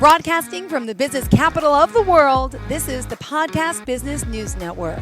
Broadcasting from the business capital of the world, this is the Podcast Business News Network.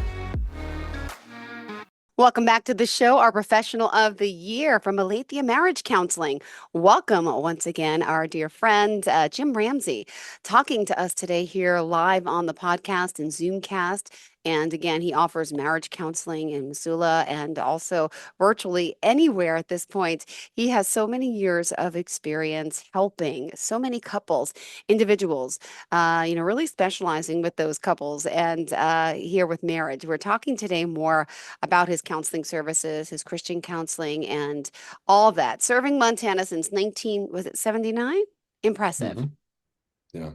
Welcome back to the show, our professional of the year from Aletheia Marriage Counseling. Welcome once again, our dear friend, Jim Ramsey, talking to us today here live on the podcast and Zoomcast. And again, he offers marriage counseling in Missoula and also virtually anywhere at this point. He has so many years of experience helping so many couples, individuals, really specializing with those couples and here with marriage. We're talking today more about his counseling services, his Christian counseling, and all of that. Serving Montana since 79? Impressive. Mm-hmm. Yeah.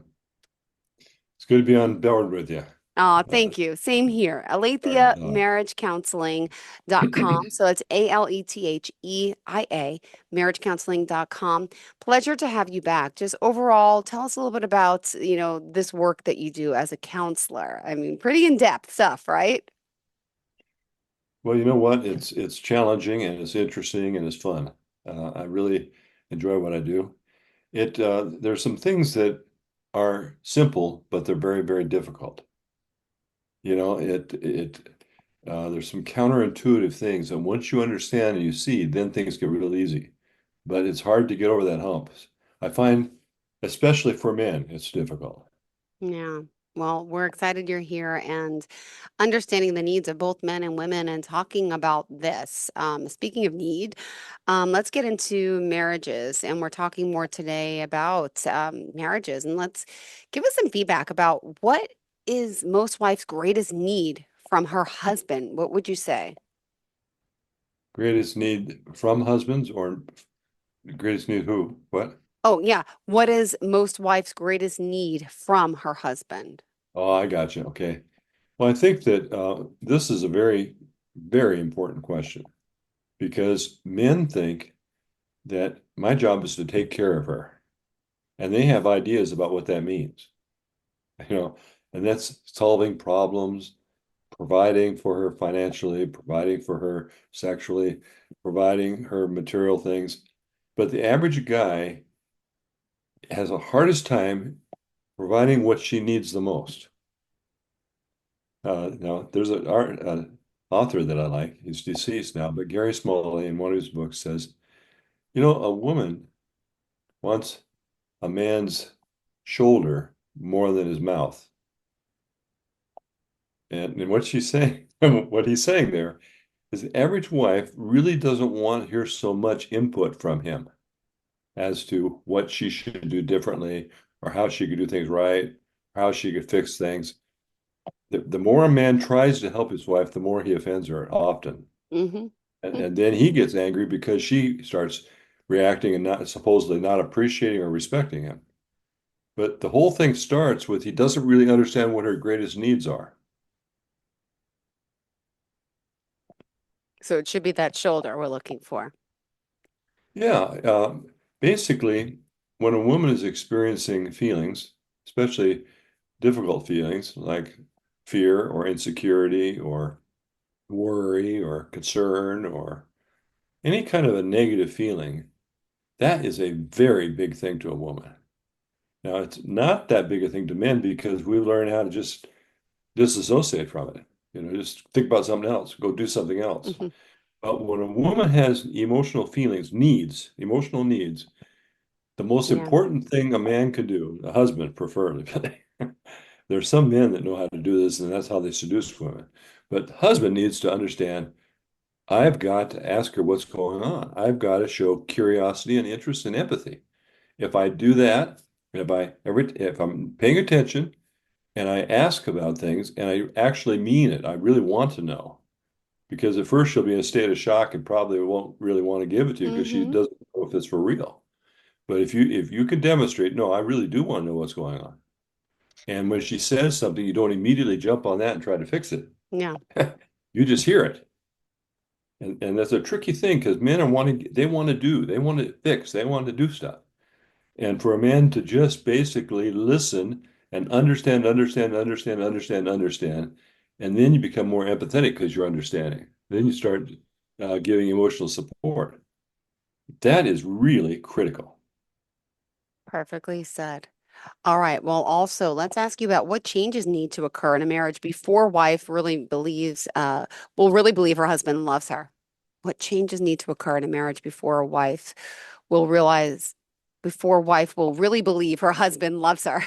It's good to be on board with you. Oh, thank you. Same here. Aletheia Marriage Counseling.com. So it's Aletheia, marriagecounseling.com. Pleasure to have you back. Just overall, tell us a little bit about, this work that you do as a counselor. I mean, pretty in-depth stuff, right? Well, you know what? It's challenging and it's interesting and it's fun. I really enjoy what I do. There's some things that are simple, but they're very, very difficult. There's some counterintuitive things, and once you understand and you see, then things get real easy. But it's hard to get over that hump. I find, especially for men, it's difficult. Yeah. Well, we're excited you're here and understanding the needs of both men and women and talking about this. Speaking of need, let's get into marriages. And we're talking more today about marriages. And let's give us some feedback about what is most wife's greatest need from her husband? What would you say? Greatest need from husbands or greatest need who? What? Oh, yeah. What is most wife's greatest need from her husband? Oh, I got you. Okay. Well, I think that this is a very, very important question because men think that my job is to take care of her, and they have ideas about what that means, and that's solving problems, providing for her financially, providing for her sexually, providing her material things. But the average guy has a hardest time providing what she needs the most. Now, there's an author that I like. He's deceased now, but Gary Smalley, in one of his books, says, a woman wants a man's shoulder more than his mouth. And what she's saying, what he's saying there is the average wife really doesn't want to hear so much input from him as to what she should do differently or how she could do things right, or how she could fix things. The more a man tries to help his wife, the more he offends her often. Mm-hmm. And then he gets angry because she starts reacting and not supposedly not appreciating or respecting him. But the whole thing starts with he doesn't really understand what her greatest needs are. So it should be that shoulder we're looking for. Yeah. Basically, when a woman is experiencing feelings, especially difficult feelings like fear or insecurity or worry or concern or any kind of a negative feeling, that is a very big thing to a woman. Now, it's not that big a thing to men because we learn how to just disassociate from it. Just think about something else, go do something else. Mm-hmm. But when a woman has emotional feelings, emotional needs, the most important thing a man could do, a husband preferably, there's some men that know how to do this, and that's how they seduce women. But the husband needs to understand, I've got to ask her what's going on. I've got to show curiosity and interest and empathy. If I do that, if I'm paying attention and I ask about things and I actually mean it, I really want to know. Because at first she'll be in a state of shock and probably won't really want to give it to you because she doesn't know if it's for real. But if you can demonstrate, no, I really do want to know what's going on. And when she says something, you don't immediately jump on that and try to fix it. Yeah. You just hear it. And that's a tricky thing because men they want to fix, they want to do stuff. And for a man to just basically listen and understand, and then you become more empathetic because you're understanding. Then you start giving emotional support. That is really critical. Perfectly said. All right. Well, also, let's ask you about what changes need to occur in a marriage before wife will really believe her husband loves her. What changes need to occur in a marriage before a wife will realize, before wife will really believe her husband loves her?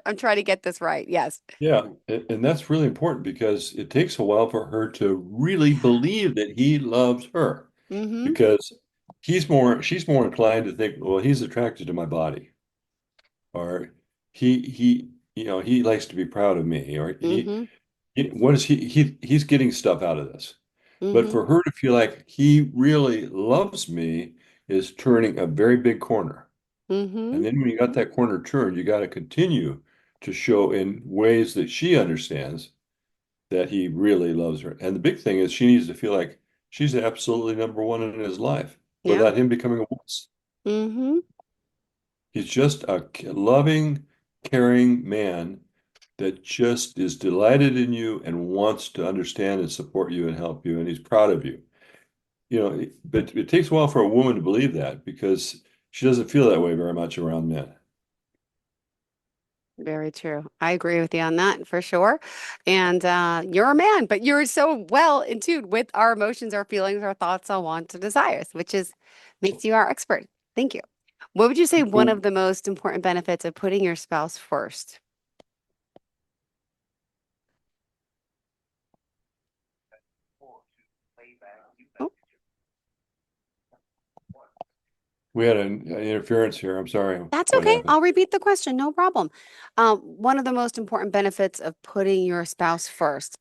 I'm trying to get this right. Yes. Yeah, and that's really important because it takes a while for her to really believe that he loves her Mm-hmm. because she's more inclined to think, well, he's attracted to my body, or he he likes to be proud of me, or Mm-hmm. what is he's getting stuff out of this. But Mm-hmm. for her to feel like he really loves me is turning a very big corner. Mm-hmm. And then when you got that corner turned, you got to continue to show in ways that she understands that he really loves her. And the big thing is she needs to feel like she's absolutely number one in his life Yeah. without him becoming a wuss. Mm-hmm. He's just a loving, caring man that just is delighted in you and wants to understand and support you and help you, and he's proud of you. But it takes a while for a woman to believe that because she doesn't feel that way very much around men. Very true. I agree with you on that for sure. And you're a man, but you're so well in tune with our emotions, our feelings, our thoughts, our wants, and desires, which is makes you our expert. Thank you. What would you say one So, of the most important benefits of putting your spouse first? Oh, we had an interference here. I'm sorry. that's What okay. happened? I'll repeat the question. No problem. One of the most important benefits of putting your spouse first.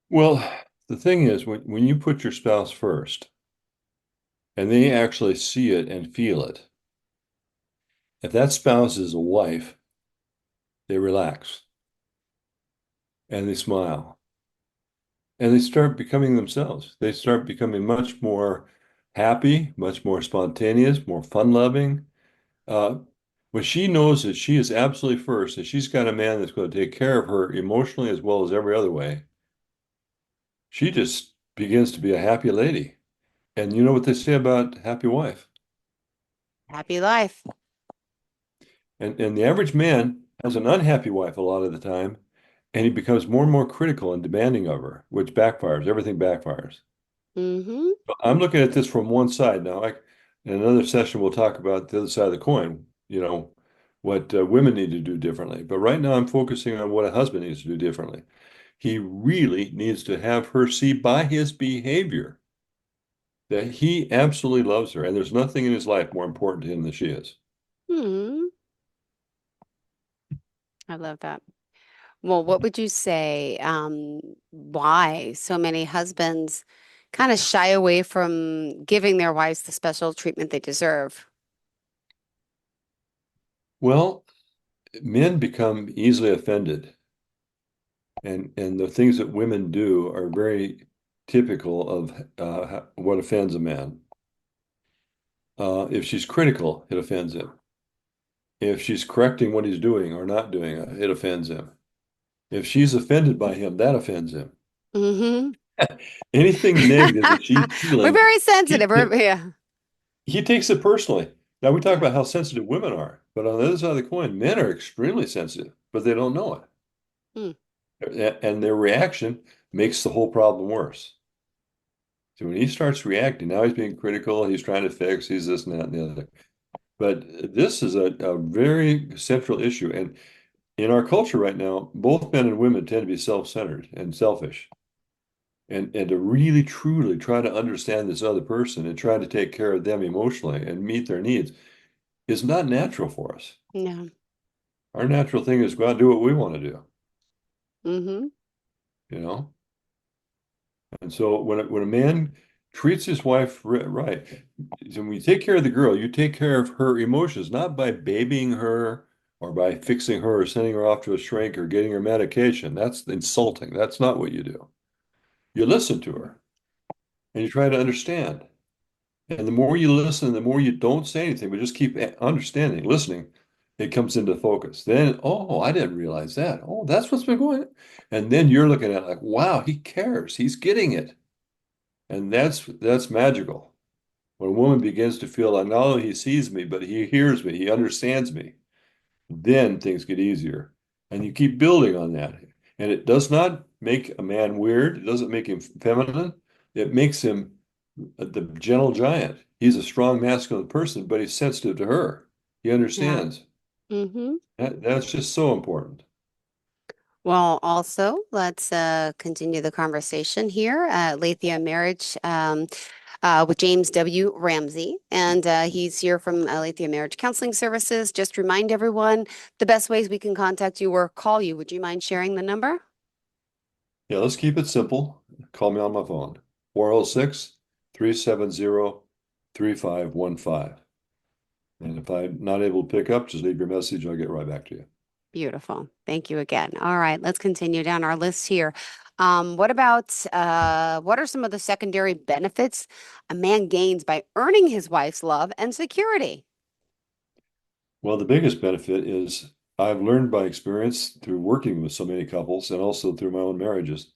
Well, the thing is, when you put your spouse first and they actually see it and feel it, if that spouse is a wife, they relax and they smile and they start becoming themselves. They start becoming much more happy, much more spontaneous, more fun-loving. Uh, when she knows that she is absolutely first, that she's got a man that's going to take care of her emotionally as well as every other way, she just begins to be a happy lady. And you know what they say about happy wife? Happy life. And the average man has an unhappy wife a lot of the time, and he becomes more and more critical and demanding of her, which backfires. Everything backfires. Mm-hmm. I'm looking at this from one side now. In another session, we'll talk about the other side of the coin, what women need to do differently. But right now, I'm focusing on what a husband needs to do differently. He really needs to have her see by his behavior that he absolutely loves her, and there's nothing in his life more important to him than she is. Hmm. I love that. Well, what would you say, why so many husbands kind of shy away from giving their wives the special treatment they deserve? Well, men become easily offended, and the things that women do are very typical of what offends a man. If she's critical, it offends him. If she's correcting what he's doing or not doing, it offends him. If she's offended by him, that offends him. Hmm. Anything negative that she's We're feeling, very sensitive. he, Yeah. he takes it personally. Now, we talk Yeah. about how sensitive women are, but on the other side of the coin, men are extremely sensitive, but they don't know Hmm. it. And their reaction makes the whole problem worse. So when he starts reacting, now he's being critical, he's trying to fix, he's this and that and the other. But this is a very central issue. And in our culture right now, both men and women tend to be self-centered and selfish. And to really truly try to understand this other person and try to take care of them emotionally and meet their needs is not natural for us. No. Our natural thing is go out and do what we want to do, Hmm. you know? And so when a man treats his wife right, so when you take care of the girl, you take care of her emotions, not by babying her or by fixing her or sending her off to a shrink or getting her medication. That's insulting. That's not what you do. You listen to her and you try to understand. And the more you listen, the more you don't say anything, but just keep understanding, listening, it comes into focus. Then, oh, I didn't realize that. Oh, that's what's been going on. And then you're looking at it like, wow, he cares. He's getting it. And that's magical When a woman begins to feel like not only he sees me, but he hears me, he understands me, then things get easier. And you keep building on that. And it does not make a man weird. It doesn't make him feminine. It makes him the gentle giant. He's a strong masculine person, but he's sensitive to her. He Yeah. understands. Mm-hmm. That's just so important. Well, also, let's continue the conversation here at Aletheia Marriage with James W. Ramsey. And he's here from Aletheia Marriage Counseling Services. Just remind everyone the best ways we can contact you or call you. Would you mind sharing the number? Yeah, let's keep it simple. Call me on my phone, 406-370-3515. And if I'm not able to pick up, just leave your message. I'll get right back to you. Beautiful. Thank you again. All right, let's continue down our list here. What about what are some of the secondary benefits a man gains by earning his wife's love and security? Well, the biggest benefit is I've learned by experience through working with so many couples and also through my own marriages,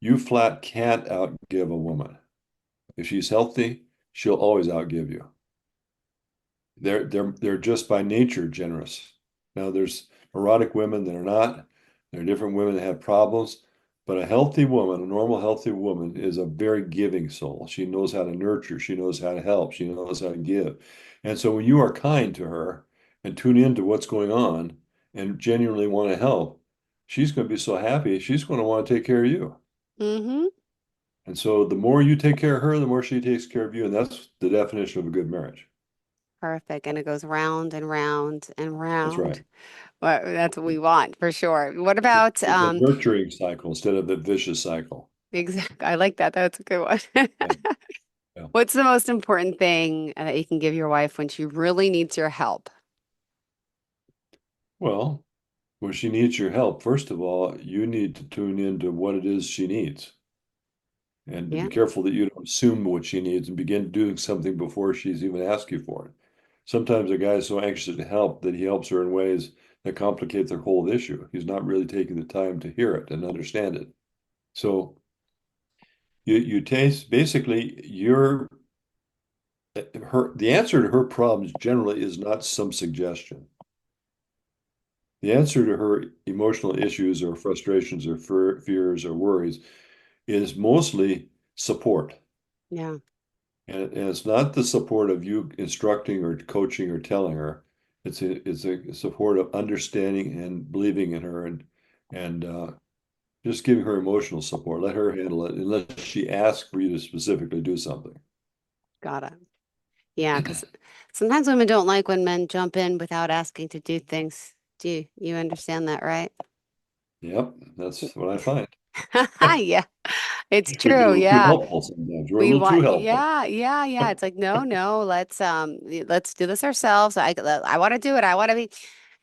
you flat can't outgive a woman. If she's healthy, she'll always outgive you. They're just by nature generous. Now there's erotic women that are not. There are different women that have problems, but a healthy woman, a normal healthy woman, is a very giving soul. She knows how to nurture, she knows how to help, she knows how to give. And so when you are kind to her and tune into what's going on and genuinely want to help, she's going to be so happy, she's going to want to take care of you. Mm-hmm. And so the more you take care of her, the more she takes care of you. And that's the definition of a good marriage. Perfect. And it goes round and round and That's round. right. Well, that's what we want for sure. What about It's a nurturing cycle instead of the vicious cycle. exactly. I like that. That's a good one. Yeah. Yeah. What's the most important thing that you can give your wife when she really needs your help? Well, when she needs your help, first of all, you need to tune into what it is she needs and to be Yeah. careful that you don't assume what she needs and begin doing something before she's even asked you for it. Sometimes a guy is so anxious to help that he helps her in ways that complicate the whole issue. He's not really taking the time to hear it and understand it. So you taste basically the answer to her problems generally is not some suggestion. The answer to her emotional issues or frustrations or fears or worries is mostly support. Yeah. And it's not the support of you instructing or coaching or telling her. It's a support of understanding and believing in her and just giving her emotional support. Let her handle it unless she asks for you to specifically do something. Got it. Yeah, because sometimes women don't like when men jump in without asking to do things. Do you understand that, right? Yep, that's what I find. Yeah, it's We get a true. little too Yeah. helpful sometimes. We're a We little too want, helpful. yeah, yeah, yeah. It's like, no, no, let's do this ourselves. I want to do it. I want to be.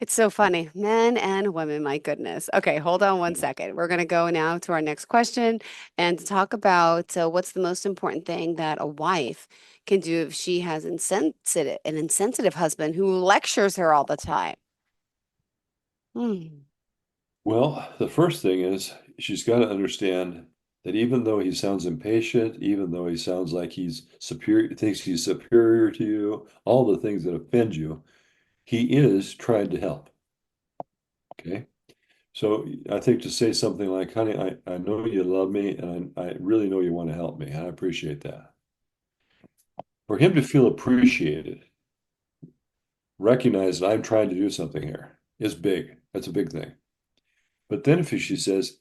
It's so funny, men and women. My goodness. Okay, hold on one second. We're gonna go now to our next question and talk about what's the most important thing that a wife can do if she has an insensitive husband who lectures her all the time. Hmm. Well, the first thing is she's got to understand that even though he sounds impatient, even though he sounds like he's superior, thinks he's superior to you, all the things that offend you, he is trying to help. Okay. So I think to say something like, honey, I know you love me and I really know you want to help me. And I appreciate that. For him to feel appreciated, recognize that I'm trying to do something here is big. That's a big thing. But then if she says,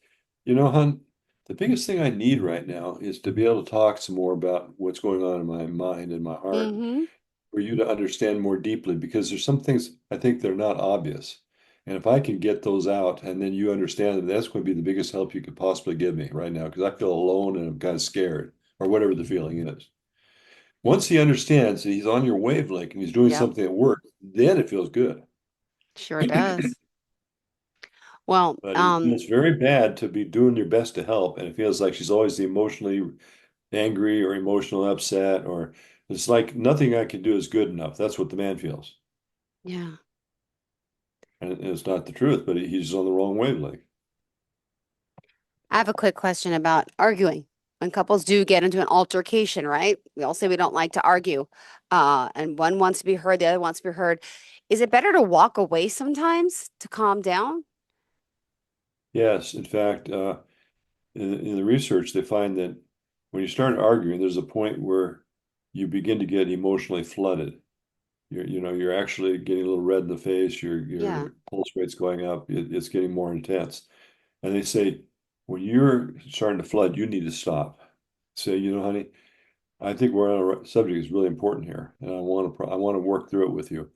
hon, the biggest thing I need right now is to be able to talk some more about what's going on in my mind and my heart Mm-hmm. for you to understand more deeply because there's some things I think they're not obvious. And if I can get those out and then you understand them, that's going to be the biggest help you could possibly give me right now because I feel alone and I'm kind of scared or whatever the feeling is. Once he understands that he's on your wavelength and he's doing Yep. something that works, then it feels good. Sure does. Well, But it feels very bad to be doing your best to help, and it feels like she's always emotionally angry or emotional upset, or it's like nothing I can do is good enough. That's what the man feels. yeah. And it's not the truth, but he's on the wrong wavelength. I have a quick question about arguing. when couples do get into an altercation, right? We all say we don't like to argue, and one wants to be heard, the other wants to be heard. Is it better to walk away sometimes to calm down? Yes, in fact, in the research, they find that when you start arguing, there's a point where you begin to get emotionally flooded. You're actually getting a little red in the face. Yeah. Your pulse rate's going up. It's getting more intense. And they say, when you're starting to flood, you need to stop. Say, honey, I think we're on a subject is really important here, and I want to work through it with you.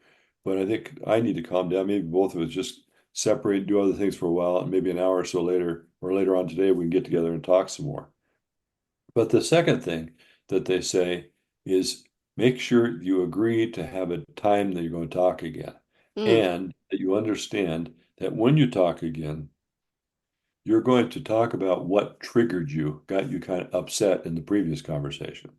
But I think I need to calm down. Maybe both of us just separate, do other things for a while, and maybe an hour or so later, or later on today, we can get together and talk some more. But the second thing that they say is make sure you agree to have a time that you're going to talk again, Mm, and that you understand that when you talk again, you're going to talk about what triggered you, got you kind of upset in the previous conversation.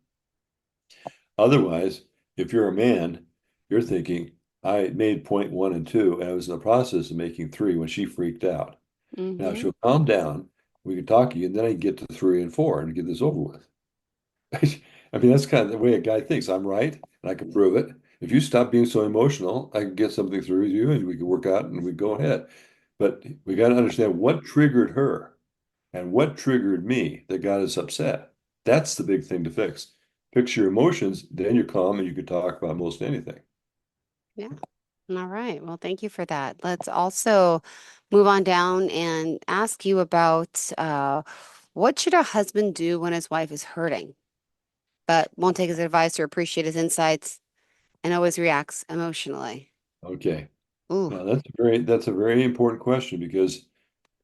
Otherwise, if you're a man, you're thinking, I made point one and two, and I was in the process of making three when she freaked out. Now mm-hmm. she'll calm down. We can talk again, then I can get to three and four and get this over with. I mean, that's kind of the way a guy thinks. I'm right, and I can prove it. If you stop being so emotional, I can get something through with you, and we can work out, and we go ahead. But we got to understand what triggered her and what triggered me that got us upset. That's the big thing to fix. Fix your emotions, then you're calm, and you can talk about most anything. Yeah. All right. Well, thank you for that. Let's also move on down and ask you about what should a husband do when his wife is hurting, but won't take his advice or appreciate his insights and always reacts emotionally? Okay. Ooh. Now that's a very important question because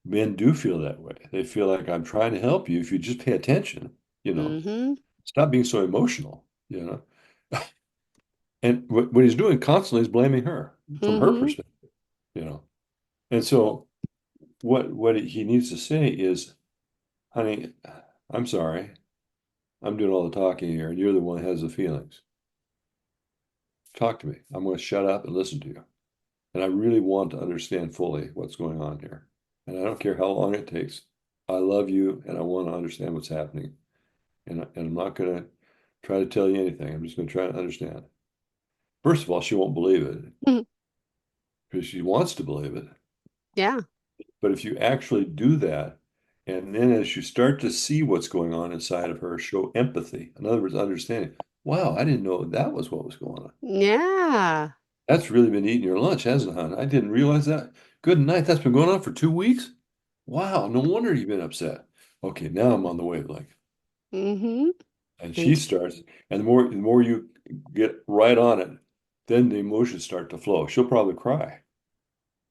men do feel that way. They feel like I'm trying to help you if you just pay attention, you know. Mm-hmm. Stop being so emotional, you know. And what he's doing constantly is blaming her from her Mm-hmm. perspective, you know. And so what he needs to say is, honey, I'm sorry. I'm doing all the talking here, and you're the one that has the feelings. Talk to me. I'm going to shut up and listen to you. And I really want to understand fully what's going on here. And I don't care how long it takes. I love you and I want to understand what's happening. And I'm not going to try to tell you anything. I'm just going to try to understand. First of all, she won't believe it because she wants to believe it. Yeah. But if you actually do that, and then as you start to see what's going on inside of her, show empathy. In other words, understanding, wow, I didn't know that was what was going on. Yeah. That's really been eating your lunch, hasn't it, hon? I didn't realize that. Good night. That's been going on for 2 weeks. Wow, no wonder you've been upset. Okay, now I'm on the wavelength. Mm-hmm. And she And starts, and the more you get right on it, then the emotions start to flow. She'll probably cry.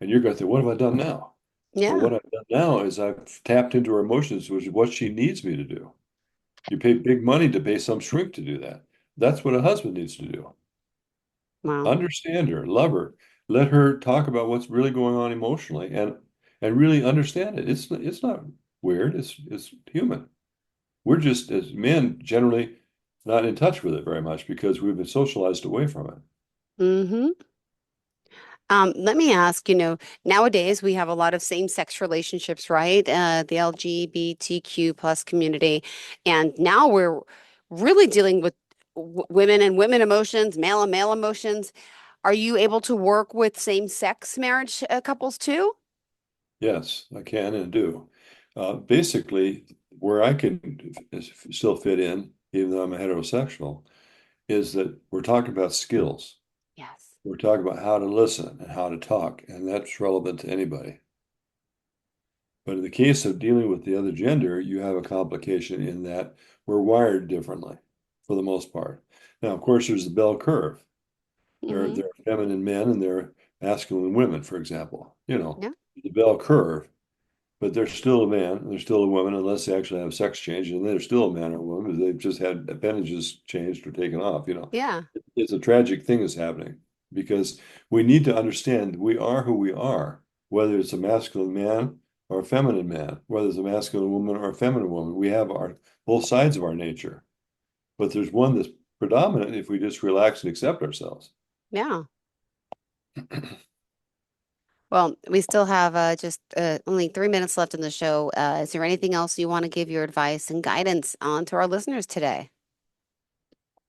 And you're going to think, what have I done now? Well, yeah. what I've done now is I've tapped into her emotions, which is what she needs me to do. You pay big money to pay some shrink to do that. That's what a husband needs to do. Wow. Understand her, love her, let her talk about what's really going on emotionally, and really understand it. It's not weird. It's human. We're just as men generally not in touch with it very much because we've been socialized away from it. Mm-hmm. Let me ask, nowadays we have a lot of same-sex relationships, right? The LGBTQ plus community. And now we're really dealing with women and women emotions, male and male emotions. Are you able to work with same-sex marriage couples too? Yes, I can and do. Basically, where I can still fit in, even though I'm a heterosexual, is that we're talking about skills. Yes. We're talking about how to listen and how to talk, and that's relevant to anybody. But in the case of dealing with the other gender, you have a complication in that we're wired differently for the most part. Now, of course, there's the bell curve. Mm-hmm. There are feminine men and there are masculine women, for example. Yeah. The bell curve, but they're still a man and they're still a woman unless they actually have sex change, and they're still a man or a woman. They've just had appendages changed or taken off. Yeah. It's a tragic thing is happening because we need to understand we are who we are, whether it's a masculine man or a feminine man, whether it's a masculine woman or a feminine woman. We have our both sides of our nature, but there's one that's predominant if we just relax and accept ourselves. Yeah. Well, we still have just only 3 minutes left in the show. Is there anything else you want to give your advice and guidance on to our listeners today?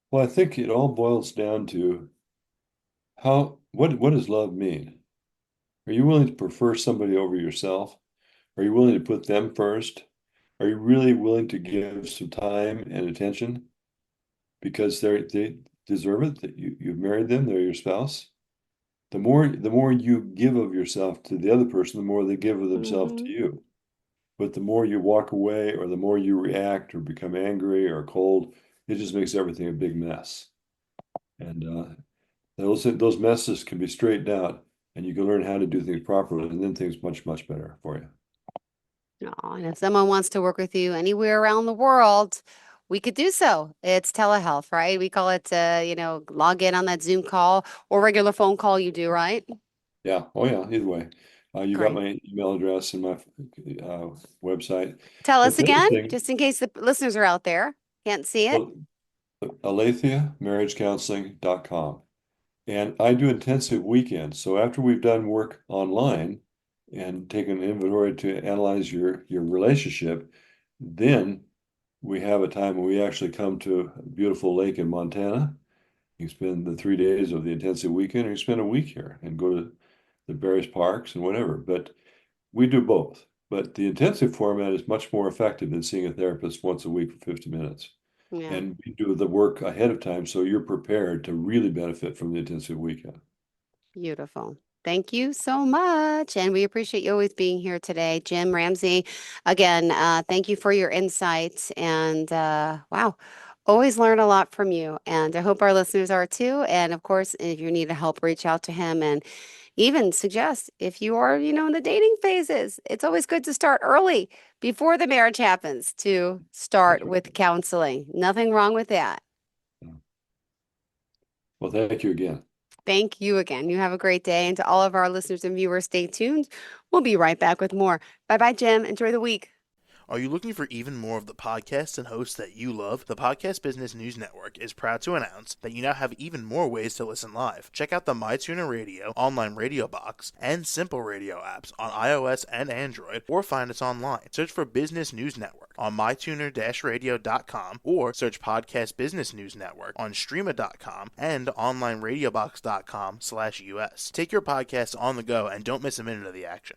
Well, I think it all boils down to what does love mean? Are you willing to prefer somebody over yourself? Are you willing to put them first? Are you really willing to give some time and attention because they deserve it, that you've married them, they're your spouse? The more you give of yourself to the other person, the more they give of themselves to you. But the more you walk away or the more you react or become angry or cold, it just makes everything a big mess. And those messes can be straightened out and you can learn how to do things properly, and then things much better for you. Oh, and if someone wants to work with you anywhere around the world, we could do so. It's telehealth, right? We call it, log in on that Zoom call or regular phone call you do, right? Yeah. Oh, yeah. Either way. You got Great. my email address and my website. Tell But us the other again, thing, just in case the listeners are out there, can't see it. well, AletheaMarriageCounseling.com. And I do intensive weekends. So after we've done work online and taken an inventory to analyze your relationship, then we have a time when we actually come to a beautiful lake in Montana. You spend the 3 days of the intensive weekend, or you spend a week here and go to the various parks and whatever. But we do both. But the intensive format is much more effective than seeing a therapist once a week for 50 minutes. Yeah. And we do the work ahead of time so you're prepared to really benefit from the intensive weekend. Beautiful. Thank you so much. And we appreciate you always being here today. Jim Ramsey, again, thank you for your insights. And wow, always learn a lot from you. And I hope our listeners are too. And of course, if you need help, reach out to him and even suggest if you are, in the dating phases, it's always good to start early before the marriage happens to start with counseling. Nothing wrong with that. Well, thank you again. Thank you again. You have a great day. And to all of our listeners and viewers, stay tuned. We'll be right back with more. Bye-bye, Jim. Enjoy the week. Are you looking for even more of the podcasts and hosts that you love? The Podcast Business News Network is proud to announce that you now have even more ways to listen live. Check out the MyTuner Radio, online radio box, and Simple Radio apps on iOS and Android, or find us online. Search for Business News Network on mytuner-radio.com, or search Podcast Business News Network on streama.com and onlineradiobox.com/US. Take your podcast on the go and don't miss a minute of the action.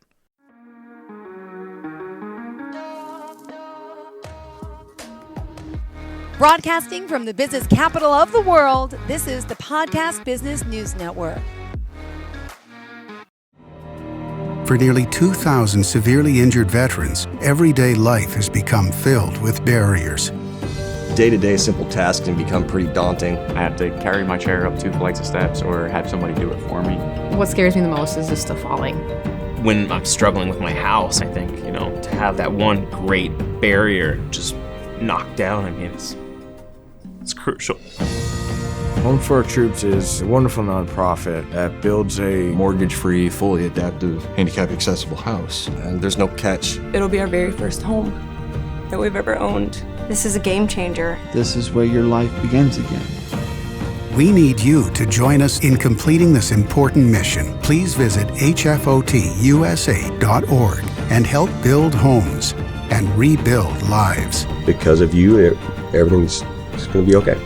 Broadcasting from the business capital of the world, this is the Podcast Business News Network. For nearly 2,000 severely injured veterans, everyday life has become filled with barriers. Day-to-day simple tasks can become pretty daunting. I have to carry my chair up 2 flights of steps or have somebody do it for me. What scares me the most is just the falling. When I'm struggling with my house, I think, to have that one great barrier just knocked down, it's crucial. Home for Our Troops is a wonderful nonprofit that builds a mortgage-free, fully adaptive, handicap-accessible house. And there's no catch. It'll be our very first home that we've ever owned. This is a game changer. This is where your life begins again. We need you to join us in completing this important mission. Please visit hfotusa.org and help build homes and rebuild lives. Because of you, everything's going to be okay.